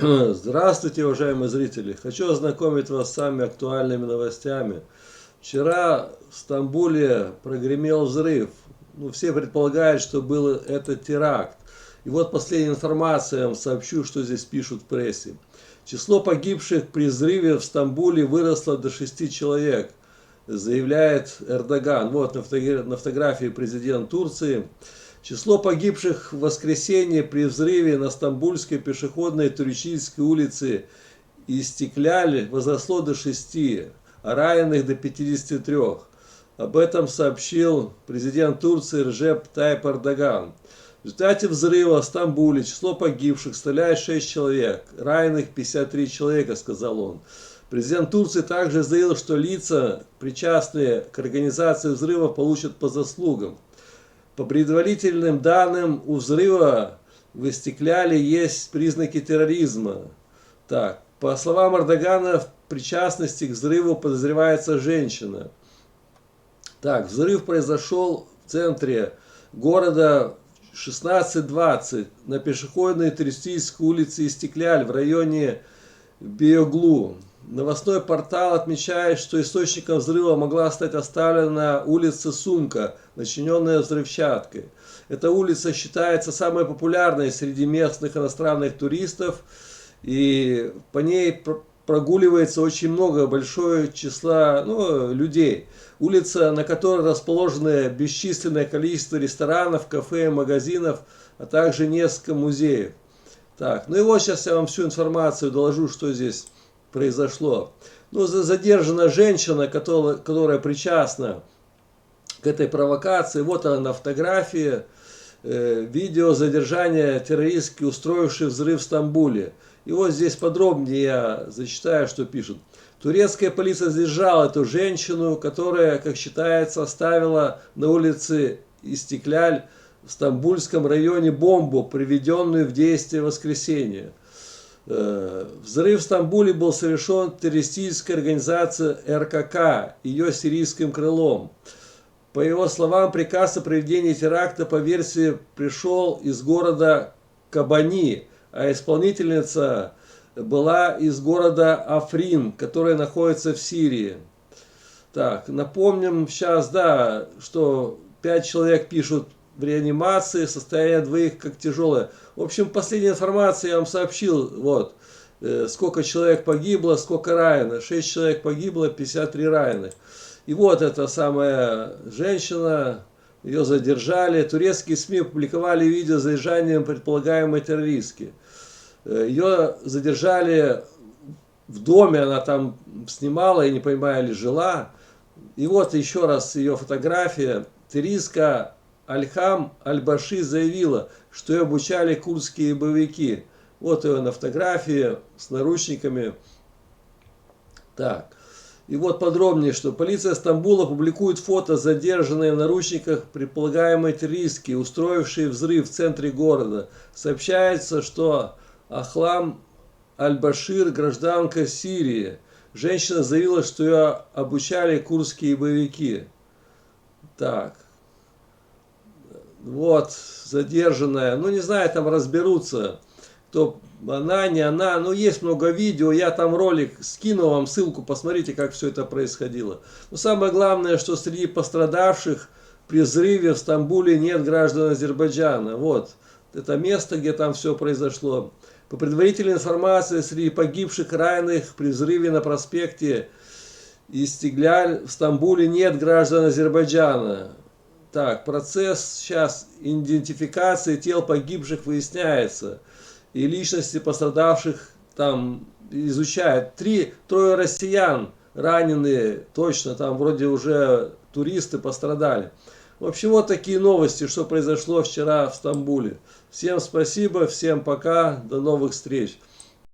Здравствуйте, уважаемые зрители! Хочу ознакомить вас с самыми актуальными новостями. Вчера в Стамбуле прогремел взрыв. Все предполагают, что был это теракт. И вот последняя информация, я вам сообщу, что здесь пишут в прессе. Число погибших при взрыве в Стамбуле выросло до 6 человек, заявляет Эрдоган. Вот на фотографии президент Турции. Число погибших в воскресенье при взрыве на Стамбульской пешеходной туристической улице Истикляль возросло до 6, а раненых до 53. Об этом сообщил президент Турции Реджеп Тайип Эрдоган. В результате взрыва в Стамбуле число погибших составляет 6 человек, раненых 53 человека, сказал он. Президент Турции также заявил, что лица, причастные к организации взрыва, получат по заслугам. По предварительным данным, у взрыва в Истикляле есть признаки терроризма. Так, по словам Эрдогана, в причастности к взрыву подозревается женщина. Так, взрыв произошел в центре города 16:20 на пешеходной туристической улице Истикляль в районе Беоглу. Новостной портал отмечает, что источником взрыва могла стать оставленная на улице сумка, начиненная взрывчаткой. Эта улица считается самой популярной среди местных иностранных туристов, и по ней прогуливается очень большое число людей. Улица, на которой расположено бесчисленное количество ресторанов, кафе, магазинов, а также несколько музеев. Так, и вот сейчас я вам всю информацию доложу, что здесь произошло. Задержана женщина, которая причастна к этой провокации. Вот она на фотографии. Видео задержания террористки, устроившей взрыв в Стамбуле. И вот здесь подробнее я зачитаю, что пишут. Турецкая полиция задержала эту женщину, которая, как считается, оставила на улице Истикляль в Стамбульском районе бомбу, приведенную в действие в воскресенье. Взрыв в Стамбуле был совершен террористической организацией РКК, ее сирийским крылом. По его словам, приказ о проведении теракта по версии пришел из города Кобани, а исполнительница была из города Африн, который находится в Сирии. Так, напомним сейчас, что 5 человек пишут в реанимации, состояние двоих как тяжелое. В общем, последняя информация я вам сообщил. Вот, сколько человек погибло, сколько ранено. 6 человек погибло, 53 раненых. И вот эта самая женщина, ее задержали. Турецкие СМИ опубликовали видео с задержанием предполагаемой террористки. Ее задержали в доме, она там снимала, я не понимаю, или жила. И вот еще раз ее фотография. Террористка Альхам Аль-Баши заявила, что ее обучали курдские боевики. Вот ее на фотографии с наручниками. Так. И вот подробнее, что полиция Стамбула публикует фото задержанной в наручниках предполагаемой террористки, устроившей взрыв в центре города. Сообщается, что Ахлам Аль-Башир, гражданка Сирии. Женщина заявила, что ее обучали курдские боевики. Так. Вот, задержанная. Не знаю, там разберутся, кто она, не она. Есть много видео, я там ролик скину вам, ссылку, посмотрите, как все это происходило. Но самое главное, что среди пострадавших при взрыве в Стамбуле нет граждан Азербайджана. Вот, это место, где там все произошло. По предварительной информации, среди погибших раненых при взрыве на проспекте Истикляль в Стамбуле нет граждан Азербайджана. Так, процесс сейчас идентификации тел погибших выясняется. И личности пострадавших там изучают. Трое россиян раненые, точно, там вроде уже туристы пострадали. В общем, вот такие новости, что произошло вчера в Стамбуле. Всем спасибо, всем пока, до новых встреч.